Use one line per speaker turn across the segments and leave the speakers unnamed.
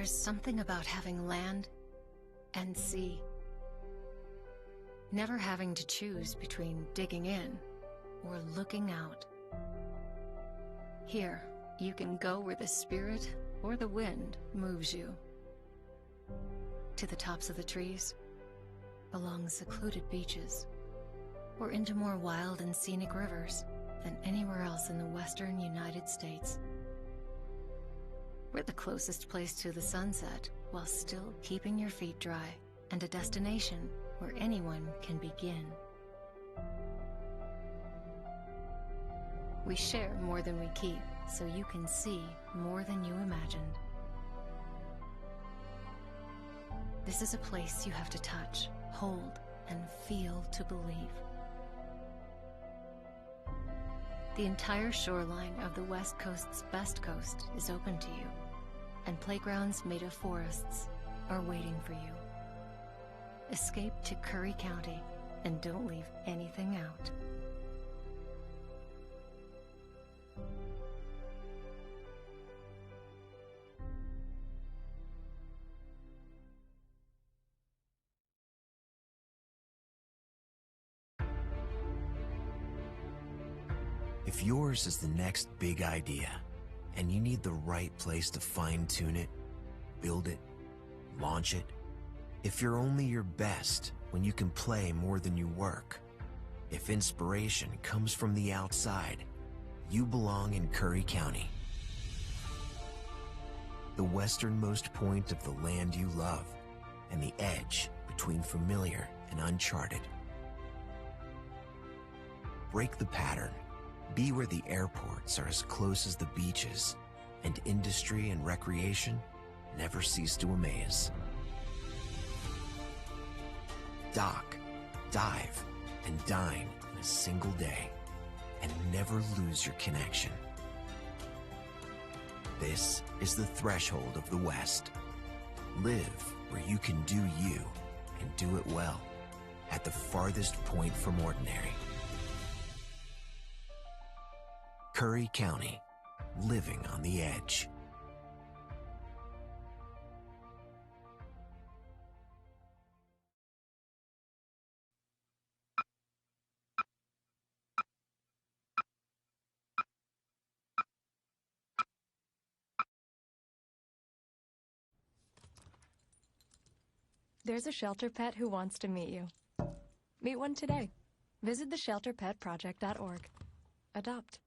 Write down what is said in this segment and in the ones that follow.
There's something about having land and sea. Never having to choose between digging in or looking out. Here, you can go where the spirit or the wind moves you. To the tops of the trees, along secluded beaches, or into more wild and scenic rivers than anywhere else in the western United States. We're the closest place to the sunset while still keeping your feet dry, and a destination where anyone can begin. We share more than we keep, so you can see more than you imagined. This is a place you have to touch, hold, and feel to believe. The entire shoreline of the West Coast's best coast is open to you, and playgrounds made of forests are waiting for you. Escape to Curry County and don't leave anything out.
If yours is the next big idea, and you need the right place to fine-tune it, build it, launch it, if you're only your best when you can play more than you work, if inspiration comes from the outside, you belong in Curry County. The westernmost point of the land you love, and the edge between familiar and uncharted. Break the pattern. Be where the airports are as close as the beaches, and industry and recreation never cease to amaze. Dock, dive, and dine in a single day, and never lose your connection. This is the threshold of the West. Live where you can do you, and do it well, at the farthest point from ordinary. Curry County, living on the edge.
There's a shelter pet who wants to meet you. Meet one today. Visit theshelterpetproject.org. Adopt.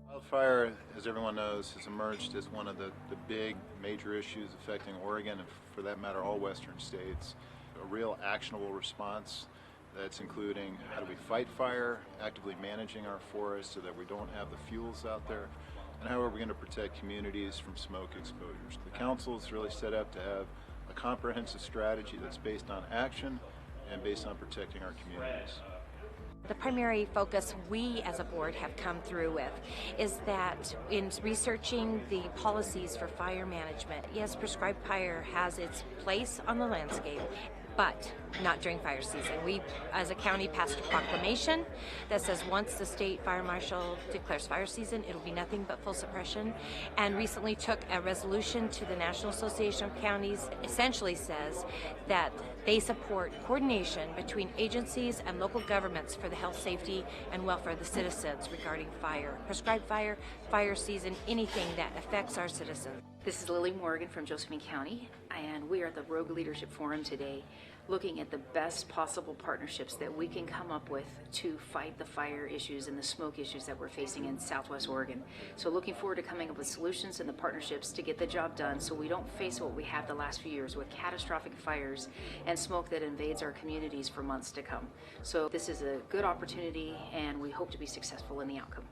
Wildfire, as everyone knows, has emerged as one of the big major issues affecting Oregon and, for that matter, all western states. A real actionable response that's including how do we fight fire, actively managing our forests so that we don't have the fuels out there, and how are we going to protect communities from smoke exposures. The council is really set up to have a comprehensive strategy that's based on action and based on protecting our communities.
The primary focus we as a board have come through with is that in researching the policies for fire management, yes, prescribed fire has its place on the landscape, but not during fire season. We, as a county, passed a proclamation that says once the state fire marshal declares fire season, it'll be nothing but full suppression, and recently took a resolution to the National Association of Counties, essentially says that they support coordination between agencies and local governments for the health, safety, and welfare of the citizens regarding fire, prescribed fire, fire season, anything that affects our citizens.
This is Lily Morgan from Josephine County, and we are at the Rogue Leadership Forum today, looking at the best possible partnerships that we can come up with to fight the fire issues and the smoke issues that we're facing in Southwest Oregon. So looking forward to coming up with solutions and the partnerships to get the job done so we don't face what we have the last few years with catastrophic fires and smoke that invades our communities for months to come. So this is a good opportunity, and we hope to be successful in the outcome.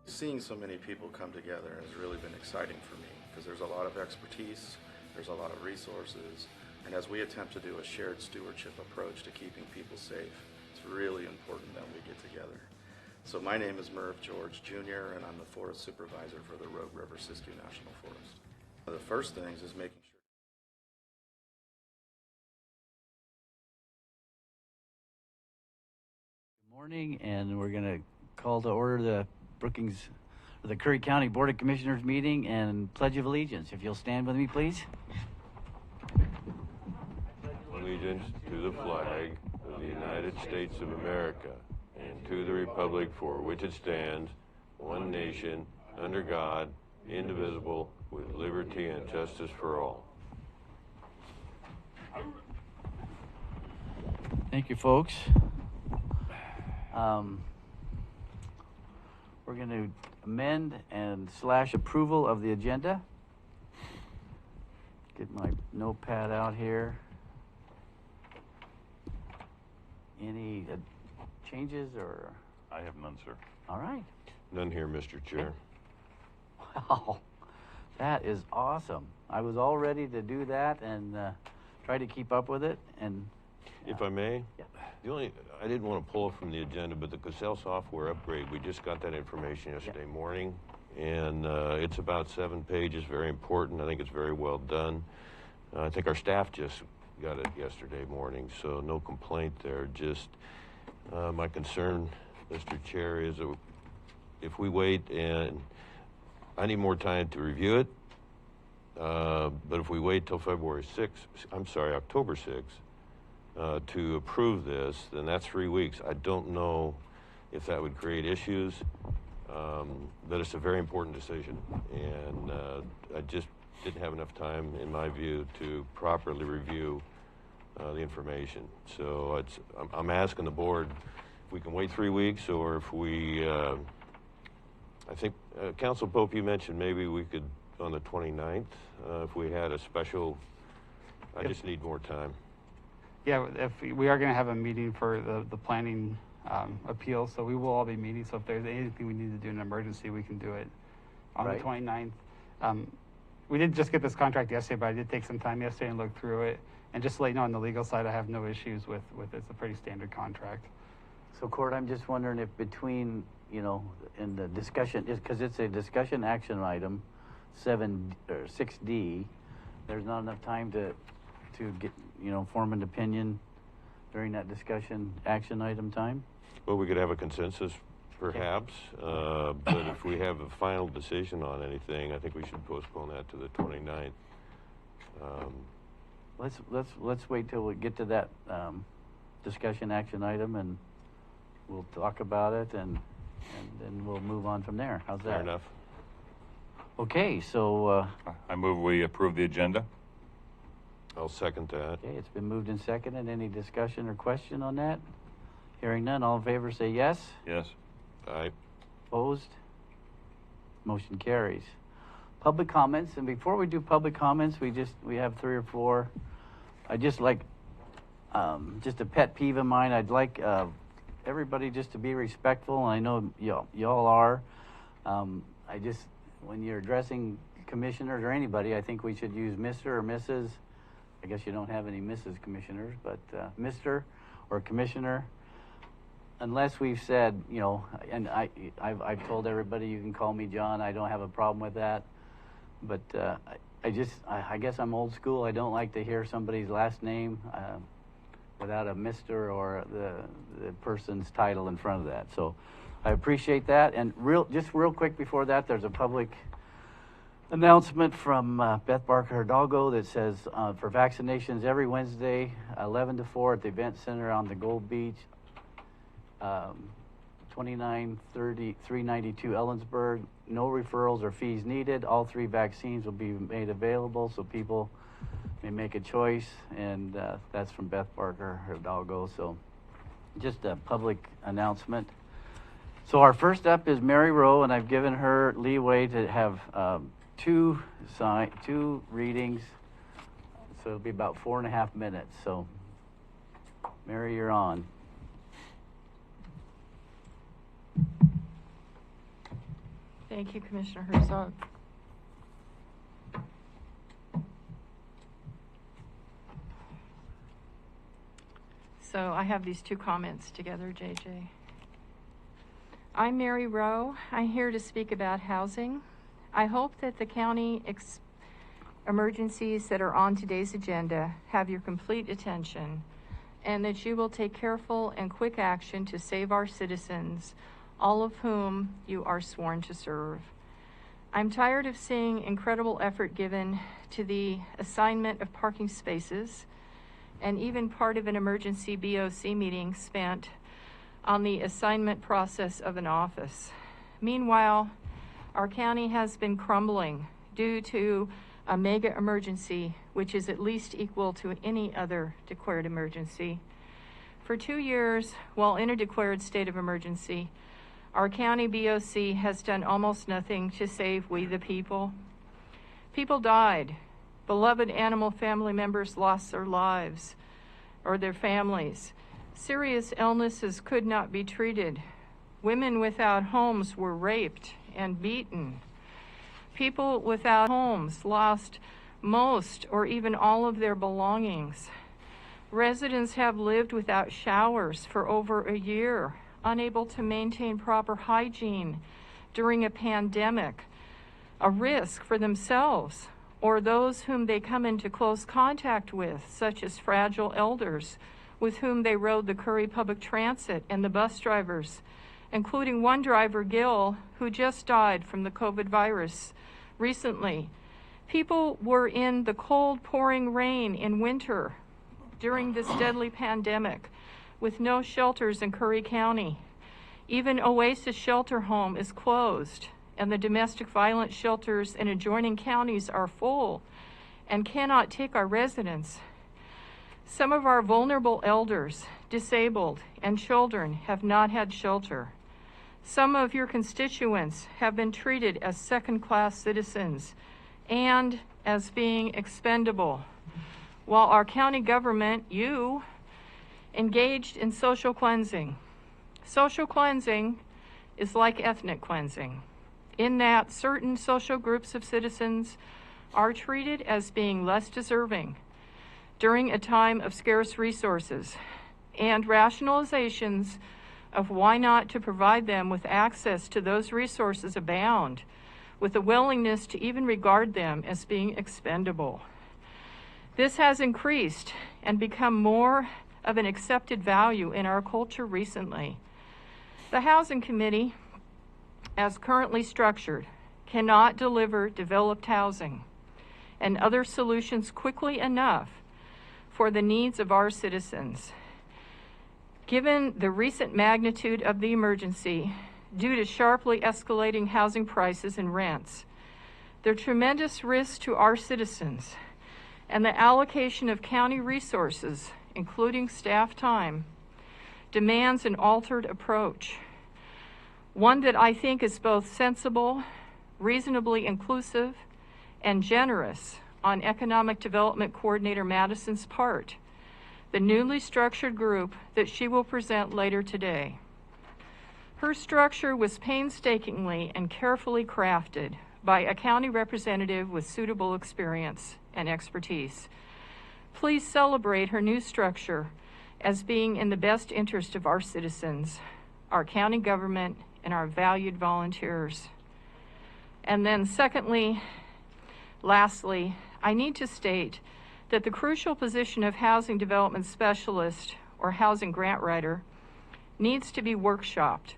Seeing so many people come together has really been exciting for me because there's a lot of expertise, there's a lot of resources, and as we attempt to do a shared stewardship approach to keeping people safe, it's really important that we get together. So my name is Merv George Jr., and I'm the Forest Supervisor for the Rogue River Siskiyou National Forest. One of the first things is making sure
Good morning, and we're going to call to order the Brookings of the Curry County Board of Commissioners meeting and Pledge of Allegiance. If you'll stand with me, please.
Allegiance to the flag of the United States of America and to the republic for which it stands, one nation, under God, indivisible, with liberty and justice for all.
Thank you, folks. We're going to amend and / approval of the agenda. Get my notepad out here. Any changes or?
I have none, sir.
All right.
None here, Mr. Chair.
Wow, that is awesome. I was all ready to do that and try to keep up with it. And
If I may,
yeah.
I didn't want to pull it from the agenda, but the Cassell software upgrade, we just got that information yesterday morning, and it's about 7 pages, very important. I think it's very well done. I think our staff just got it yesterday morning, so no complaint there. Just my concern, Mr. Chair, is that if we wait, and I need more time to review it, but if we wait till October 6th, to approve this, then that's 3 weeks. I don't know if that would create issues, but it's a very important decision, and I just didn't have enough time, in my view, to properly review the information. So I'm asking the board if we can wait 3 weeks, or if we, I think, Council Pope, you mentioned maybe we could, on the 29th, if we had a special, I just need more time.
Yeah, if we are going to have a meeting for the planning appeal, so we will all be meeting. So if there's anything we need to do in an emergency, we can do it on the 29th. We did just get this contract yesterday, but I did take some time yesterday and look through it. And just to let you know, on the legal side, I have no issues with it. It's a pretty standard contract.
So, Court, I'm just wondering if between, in the discussion, because it's a discussion action item, 6D, there's not enough time to get, form an opinion during that discussion action item time?
Well, we could have a consensus, perhaps, but if we have a final decision on anything, I think we should postpone that to the 29th.
Let's wait till we get to that discussion action item, and we'll talk about it, and then we'll move on from there. How's that?
Fair enough.
Okay, so
I move we approve the agenda.
I'll second that.
Okay, it's been moved and seconded. Any discussion or question on that? Hearing none, all in favor say yes.
Yes.
Aye.
Opposed? Motion carries. Public comments, and before we do public comments, we have 3 or 4. I just like, just a pet peeve of mine, I'd like everybody just to be respectful, and I know y'all are. When you're addressing commissioners or anybody, I think we should use Mr. or Mrs. I guess you don't have any Mrs. Commissioners, but Mr. or Commissioner, unless we've said, and I've told everybody you can call me John. I don't have a problem with that, but I guess I'm old school. I don't like to hear somebody's last name without a Mr. or the person's title in front of that. So I appreciate that. And just real quick before that, there's a public announcement from Beth Barker Hidalgo that says for vaccinations every Wednesday, 11 to 4 at the event center on the Gold Beach, 392 Ellensburg. No referrals or fees needed. All 3 vaccines will be made available so people may make a choice. And that's from Beth Barker Hidalgo. So just a public announcement. So our first up is Mary Rowe, and I've given her leeway to have 2 readings, so it'll be about 4.5 minutes. So, Mary, you're on.
Thank you, Commissioner Herzog. So I have these 2 comments together, JJ. I'm Mary Rowe. I'm here to speak about housing. I hope that the county emergencies that are on today's agenda have your complete attention, and that you will take careful and quick action to save our citizens all of whom you are sworn to serve. I'm tired of seeing incredible effort given to the assignment of parking spaces and even part of an emergency BOC meeting spent on the assignment process of an office. Meanwhile, our county has been crumbling due to a mega emergency, which is at least equal to any other declared emergency. For 2 years, while in a declared state of emergency, our county BOC has done almost nothing to save we the people. People died. Beloved animal family members lost their lives or their families. Serious illnesses could not be treated. Women without homes were raped and beaten. People without homes lost most or even all of their belongings. Residents have lived without showers for over a year, unable to maintain proper hygiene during a pandemic, a risk for themselves or those whom they come into close contact with, such as fragile elders with whom they rode the Curry Public Transit and the bus drivers, including one driver, Gil, who just died from the COVID virus recently. People were in the cold, pouring rain in winter during this deadly pandemic with no shelters in Curry County. Even Oasis Shelter Home is closed, and the domestic violence shelters in adjoining counties are full and cannot take our residents. Some of our vulnerable elders, disabled, and children have not had shelter. Some of your constituents have been treated as second-class citizens and as being expendable, while our county government, you, engaged in social cleansing. Social cleansing is like ethnic cleansing, in that certain social groups of citizens are treated as being less deserving during a time of scarce resources, and rationalizations of why not to provide them with access to those resources abound, with a willingness to even regard them as being expendable. This has increased and become more of an accepted value in our culture recently. The Housing Committee, as currently structured, cannot deliver developed housing and other solutions quickly enough for the needs of our citizens. Given the recent magnitude of the emergency due to sharply escalating housing prices and rents, the tremendous risk to our citizens, and the allocation of county resources, including staff time, demands an altered approach, one that I think is both sensible, reasonably inclusive, and generous on Economic Development Coordinator Madison's part, the newly structured group that she will present later today. Her structure was painstakingly and carefully crafted by a county representative with suitable experience and expertise. Please celebrate her new structure as being in the best interest of our citizens, our county government, and our valued volunteers. And then secondly, lastly, I need to state that the crucial position of housing development specialist or housing grant writer needs to be workshopped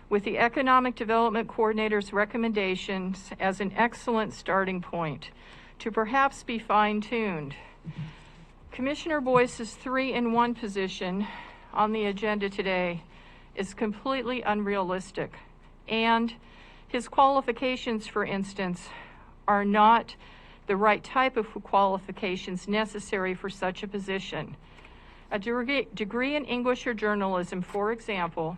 with the Economic Development Coordinator's recommendations as an excellent starting point to perhaps be fine-tuned. Commissioner Boyce's 3-in-1 position on the agenda today is completely unrealistic, and his qualifications, for instance, are not the right type of qualifications necessary for such a position. A degree in English or journalism, for example,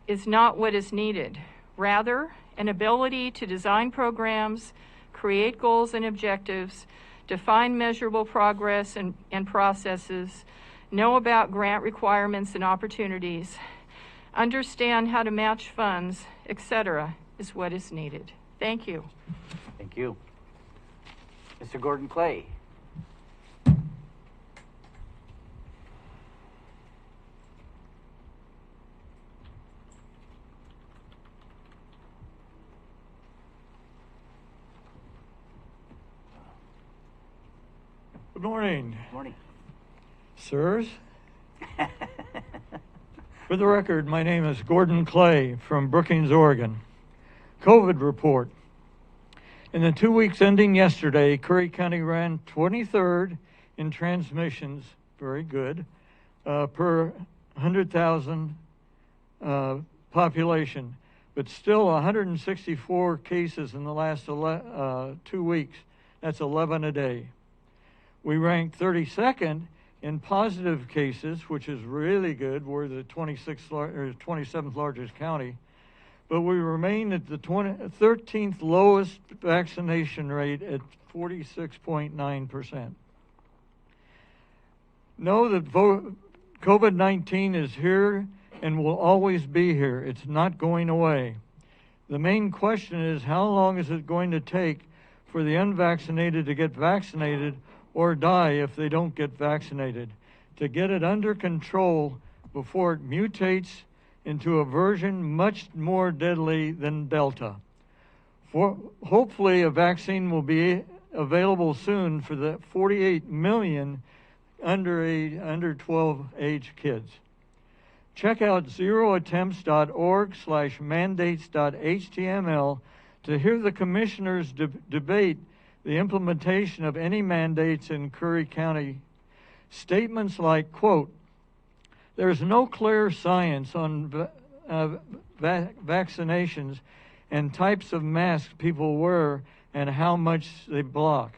is not what is needed. Rather, an ability to design programs, create goals and objectives, define measurable progress and processes, know about grant requirements and opportunities, understand how to match funds, etc., is what is needed. Thank you.
Thank you. Mr. Gordon Clay.
Good morning.
Morning.
Sirs. For the record, my name is Gordon Clay from Brookings, Oregon. COVID report. In the 2 weeks ending yesterday, Curry County ran 23rd in transmissions, very good, per 100,000 population, but still 164 cases in the last 2 weeks. That's 11 a day. We ranked 32nd in positive cases, which is really good. We're the 27th largest county, but we remain at the 13th lowest vaccination rate at 46.9%. Know that COVID-19 is here and will always be here. It's not going away. The main question is, how long is it going to take for the unvaccinated to get vaccinated or die if they don't get vaccinated, to get it under control before it mutates into a version much more deadly than Delta. Hopefully a vaccine will be available soon for the 48 million under 12 age kids. Check out zeroattempts.org/mandates.html to hear the commissioners debate the implementation of any mandates in Curry County. Statements like, quote, "There's no clear science on vaccinations and types of masks people wear and how much they block."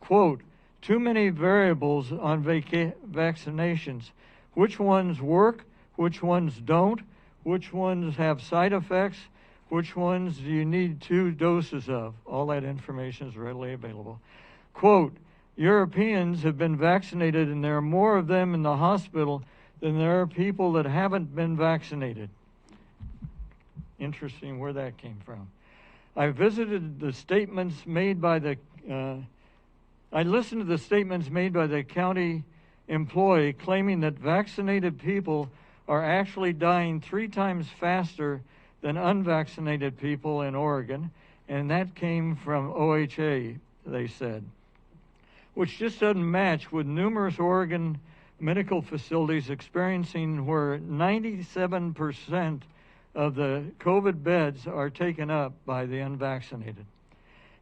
Quote, "Too many variables on vaccinations. Which ones work, which ones don't, which ones have side effects, which ones do you need 2 doses of?" All that information is readily available. Quote, "Europeans have been vaccinated and there are more of them in the hospital than there are people that haven't been vaccinated." Interesting where that came from. I visited the statements made by the, I listened to the statements made by the county employee claiming that vaccinated people are actually dying 3 times faster than unvaccinated people in Oregon, and that came from OHA, they said, which just doesn't match with numerous Oregon medical facilities experiencing where 97% of the COVID beds are taken up by the unvaccinated.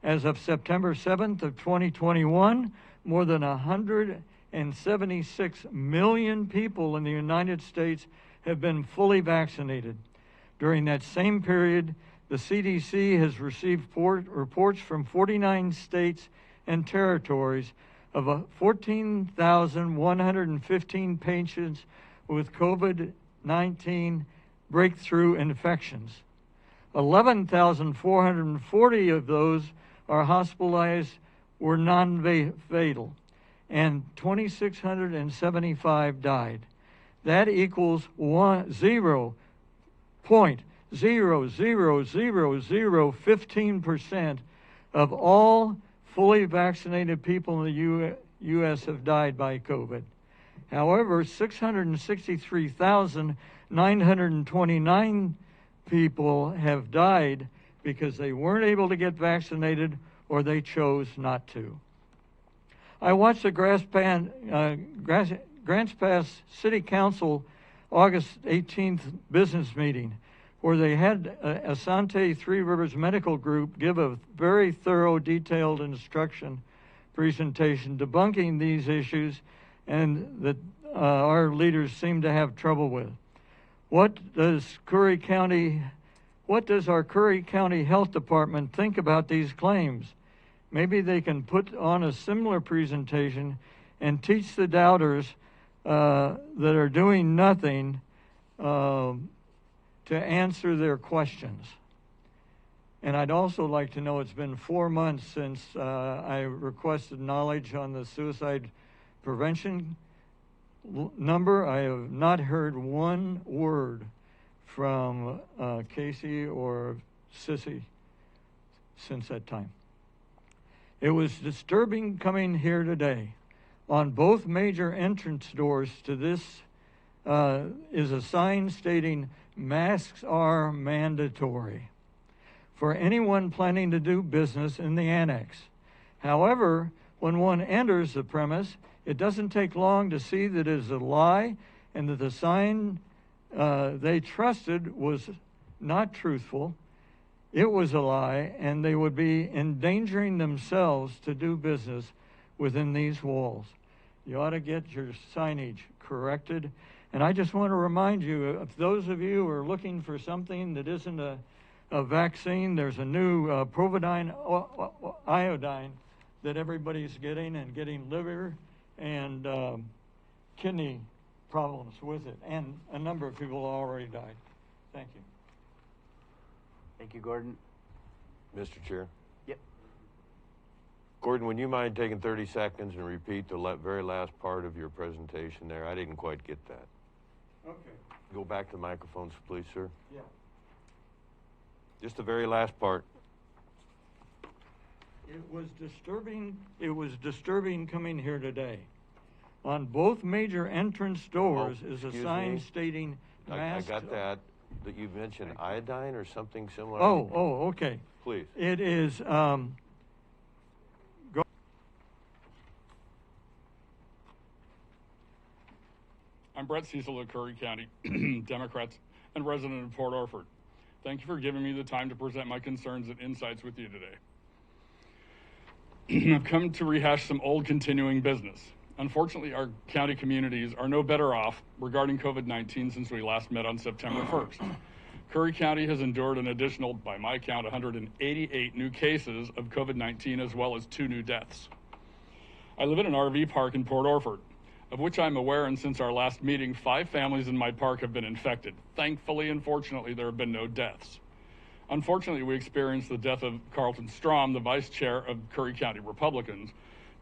As of September 7th of 2021, more than 176 million people in the United States have been fully vaccinated. During that same period, the CDC has received reports from 49 states and territories of 14,115 patients with COVID-19 breakthrough infections. 11,440 of those are hospitalized were non-fatal, and 2,675 died. That equals 0.0000015% of all fully vaccinated people in the U.S. have died by COVID. However, 663,929 people have died because they weren't able to get vaccinated or they chose not to. I watched the Grants Pass City Council August 18th business meeting where they had Asante Three Rivers Medical Group give a very thorough, detailed instruction presentation debunking these issues and that our leaders seem to have trouble with. What does our Curry County Health Department think about these claims? Maybe they can put on a similar presentation and teach the doubters that are doing nothing to answer their questions. And I'd also like to know, it's been 4 months since I requested knowledge on the suicide prevention number. I have not heard one word from Casey or Sissy since that time. It was disturbing coming here today. On both major entrance doors to this is a sign stating masks are mandatory for anyone planning to do business in the annex. However, when one enters the premise, it doesn't take long to see that it is a lie and that the sign they trusted was not truthful, it was a lie, and they would be endangering themselves to do business within these walls. You ought to get your signage corrected. And I just want to remind you, if those of you who are looking for something that isn't a vaccine, there's a new Providine iodine that everybody's getting, and getting liver and kidney problems with it. And a number of people already died. Thank you.
Thank you, Gordon.
Mr. Chair.
Yep.
Gordon, would you mind taking 30 seconds and repeat the very last part of your presentation there? I didn't quite get that.
Okay.
Go back to the microphones, please, sir.
Yeah.
Just the very last part.
It was disturbing. It was disturbing coming here today. On both major entrance doors is a sign stating mask.
I got that. That you mentioned iodine or something similar.
Oh, okay.
Please.
It is.
I'm Brett Cecil of Curry County, Democrats and resident of Port Orford. Thank you for giving me the time to present my concerns and insights with you today. I've come to rehash some old continuing business. Unfortunately, our county communities are no better off regarding COVID-19 since we last met on September 1st. Curry County has endured an additional, by my count, 188 new cases of COVID-19 as well as 2 new deaths. I live in an RV park in Port Orford, of which I'm aware, and since our last meeting, 5 families in my park have been infected. Thankfully and fortunately, there have been no deaths. Unfortunately, we experienced the death of Carlton Strom, the vice chair of Curry County Republicans,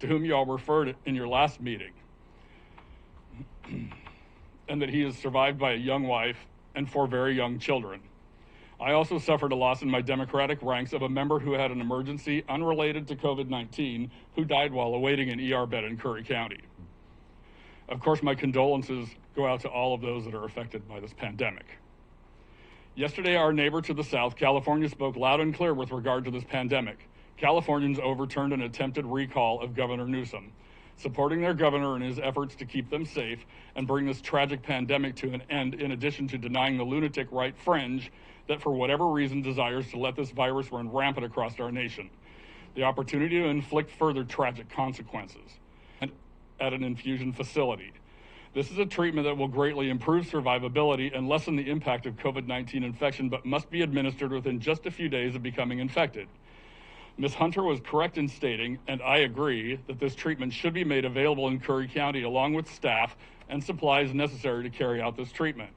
to whom you all referred in your last meeting, and that he is survived by a young wife and 4 very young children. I also suffered a loss in my Democratic ranks of a member who had an emergency unrelated to COVID-19 who died while awaiting an ER bed in Curry County. Of course, my condolences go out to all of those that are affected by this pandemic. Yesterday, our neighbor to the south, California, spoke loud and clear with regard to this pandemic. Californians overturned an attempted recall of Governor Newsom, supporting their governor in his efforts to keep them safe and bring this tragic pandemic to an end, in addition to denying the lunatic right fringe that, for whatever reason, desires to let this virus run rampant across our nation, the opportunity to inflict further tragic consequences at an infusion facility. This is a treatment that will greatly improve survivability and lessen the impact of COVID-19 infection, but must be administered within just a few days of becoming infected. Ms. Hunter was correct in stating, and I agree, that this treatment should be made available in Curry County along with staff and supplies necessary to carry out this treatment.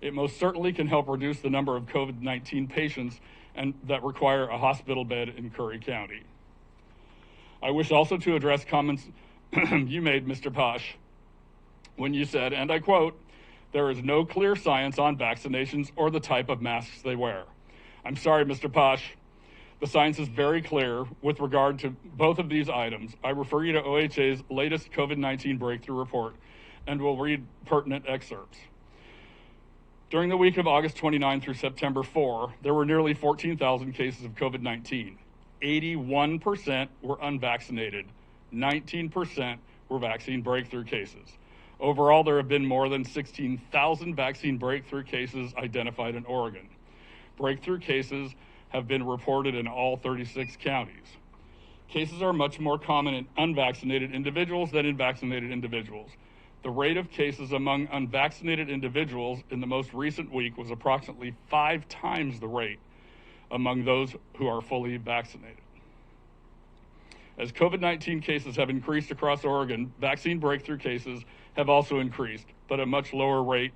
It most certainly can help reduce the number of COVID-19 patients and that require a hospital bed in Curry County. I wish also to address comments you made, Mr. Posh, when you said, and I quote, "There is no clear science on vaccinations or the type of masks they wear." I'm sorry, Mr. Posh. The science is very clear with regard to both of these items. I refer you to OHA's latest COVID-19 breakthrough report and will read pertinent excerpts. During the week of August 29 through September 4, there were nearly 14,000 cases of COVID-19. 81% were unvaccinated. 19% were vaccine breakthrough cases. Overall, there have been more than 16,000 vaccine breakthrough cases identified in Oregon. Breakthrough cases have been reported in all 36 counties. Cases are much more common in unvaccinated individuals than in vaccinated individuals. The rate of cases among unvaccinated individuals in the most recent week was approximately 5 times the rate among those who are fully vaccinated. As COVID-19 cases have increased across Oregon, vaccine breakthrough cases have also increased, but at a much lower rate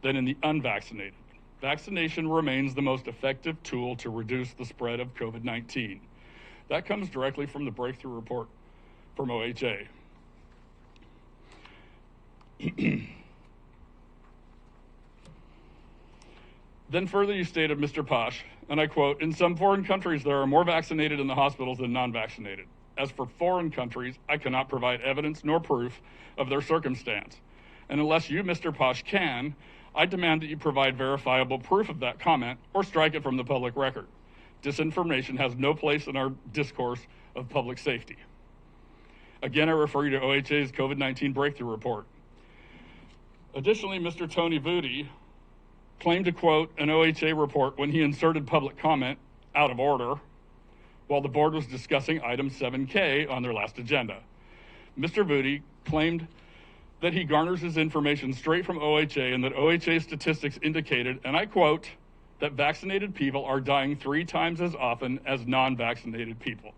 than in the unvaccinated. Vaccination remains the most effective tool to reduce the spread of COVID-19. That comes directly from the breakthrough report from OHA. Then further you stated, Mr. Posh, and I quote, "In some foreign countries there are more vaccinated in the hospitals than non-vaccinated. As for foreign countries, I cannot provide evidence nor proof of their circumstance. And unless you, Mr. Posh, can, I demand that you provide verifiable proof of that comment or strike it from the public record. Disinformation has no place in our discourse of public safety." Again, I refer you to OHA's COVID-19 breakthrough report. Additionally, Mr. Tony Vudi, claimed to quote an OHA report when he inserted public comment out of order while the board was discussing item 7K on their last agenda. Mr. Vudi claimed that he garners his information straight from OHA and that OHA statistics indicated, and I quote, that vaccinated people are dying 3 times as often as non-vaccinated people.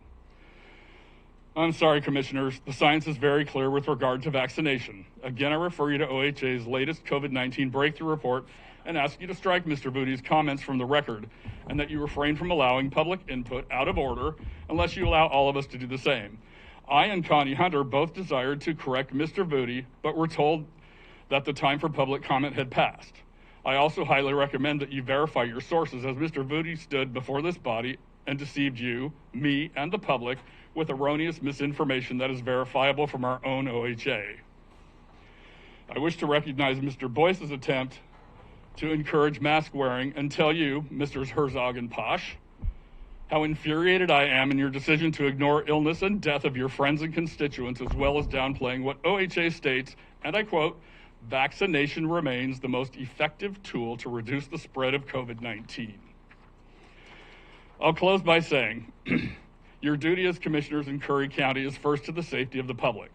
I'm sorry, Commissioners, the science is very clear with regard to vaccination. Again, I refer you to OHA's latest COVID-19 breakthrough report and ask you to strike Mr. Vudi's comments from the record and that you refrain from allowing public input out of order unless you allow all of us to do the same. I and Connie Hunter both desired to correct Mr. Vudi, but were told that the time for public comment had passed. I also highly recommend that you verify your sources, as Mr. Vudi stood before this body and deceived you, me, and the public with erroneous misinformation that is verifiable from our own OHA. I wish to recognize Mr. Boyce's attempt to encourage mask wearing and tell you, Mrs. Herzog and Posh, how infuriated I am in your decision to ignore illness and death of your friends and constituents, as well as downplaying what OHA states, and I quote, vaccination remains the most effective tool to reduce the spread of COVID-19. I'll close by saying, your duty as commissioners in Curry County is first to the safety of the public.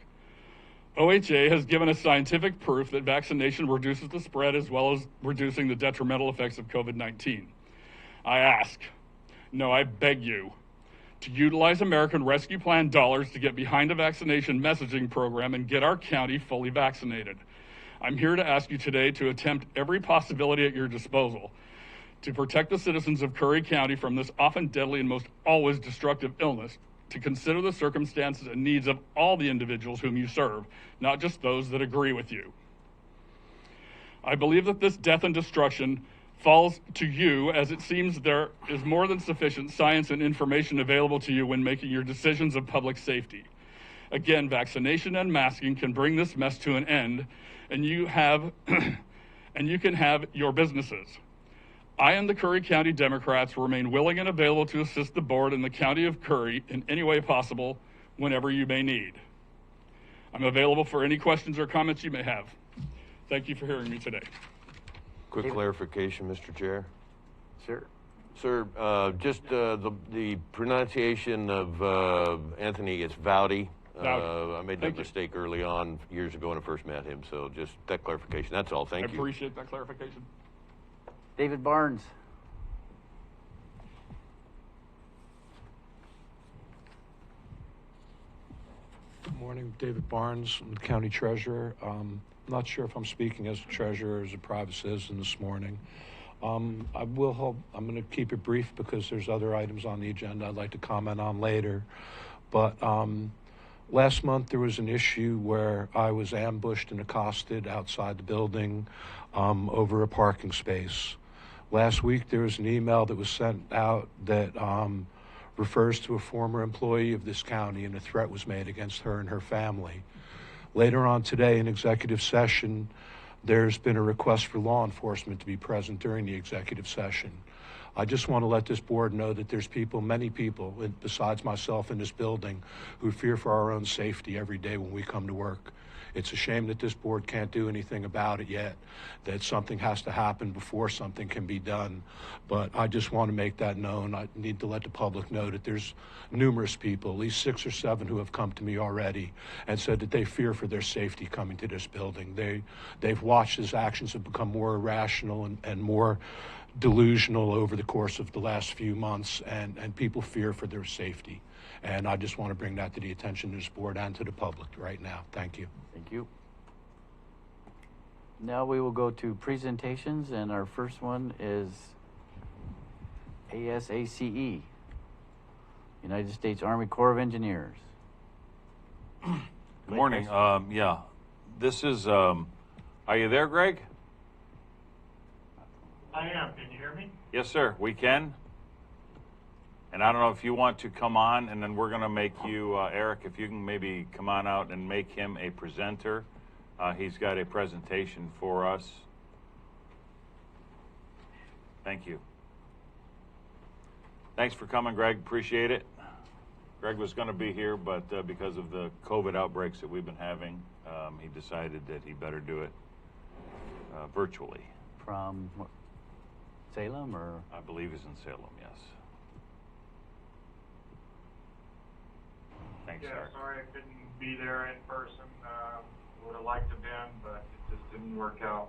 OHA has given us scientific proof that vaccination reduces the spread as well as reducing the detrimental effects of COVID-19. I ask, no, I beg you, to utilize American Rescue Plan dollars to get behind a vaccination messaging program and get our county fully vaccinated. I'm here to ask you today to attempt every possibility at your disposal to protect the citizens of Curry County from this often deadly and most always destructive illness, to consider the circumstances and needs of all the individuals whom you serve, not just those that agree with you. I believe that this death and destruction falls to you, as it seems there is more than sufficient science and information available to you when making your decisions of public safety. Again, vaccination and masking can bring this mess to an end, and you can have your businesses. I and the Curry County Democrats remain willing and available to assist the board and the County of Curry in any way possible whenever you may need. I'm available for any questions or comments you may have. Thank you for hearing me today.
Quick clarification, Mr. Chair.
Sure.
Sir, just the pronunciation of Anthony, it's Vowdy. I made that mistake early on years ago when I first met him, so just that clarification. That's all. Thank you.
I appreciate that clarification.
David Barnes.
Good morning, David Barnes, I'm the County Treasurer. I'm not sure if I'm speaking as a treasurer or as a private citizen this morning. I'm going to keep it brief because there's other items on the agenda I'd like to comment on later. But last month there was an issue where I was ambushed and accosted outside the building over a parking space. Last week there was an email that was sent out that refers to a former employee of this county, and a threat was made against her and her family. Later on today in executive session, there's been a request for law enforcement to be present during the executive session. I just want to let this board know that there's many people, besides myself in this building, who fear for our own safety every day when we come to work. It's a shame that this board can't do anything about it yet, that something has to happen before something can be done. But I just want to make that known. I need to let the public know that there's numerous people, at least 6 or 7, who have come to me already and said that they fear for their safety coming to this building. They've watched his actions have become more irrational and more delusional over the course of the last few months, and people fear for their safety. And I just want to bring that to the attention of this board and to the public right now. Thank you.
Thank you. Now we will go to presentations, and our first one is ASACE, United States Army Corps of Engineers.
Good morning. Yeah, this is, are you there, Greg?
I am. Can you hear me?
Yes, sir, we can. And I don't know if you want to come on, and then we're going to make you, Eric, if you can maybe come on out and make him a presenter. He's got a presentation for us. Thank you. Thanks for coming, Greg. Appreciate it. Greg was going to be here, but because of the COVID outbreaks that we've been having, he decided that he better do it virtually.
From Salem, or?
I believe he's in Salem, yes. Thanks,
Yeah,
Eric.
sorry I couldn't be there in person. Would have liked to have been, but it just didn't work out.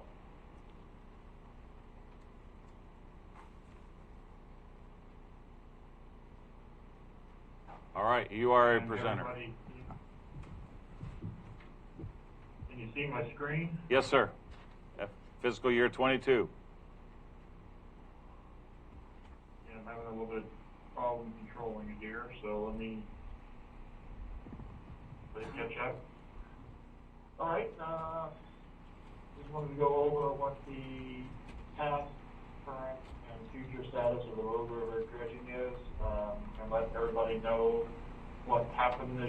All right, you are a
And
presenter.
everybody, can you see my screen?
Yes, sir. Fiscal year 22.
Yeah, I'm having a little bit of problem controlling it here, so let me catch up. All right, just wanted to go over what the past, current, and future status of the Rogue River dredging is, and let everybody know what happened this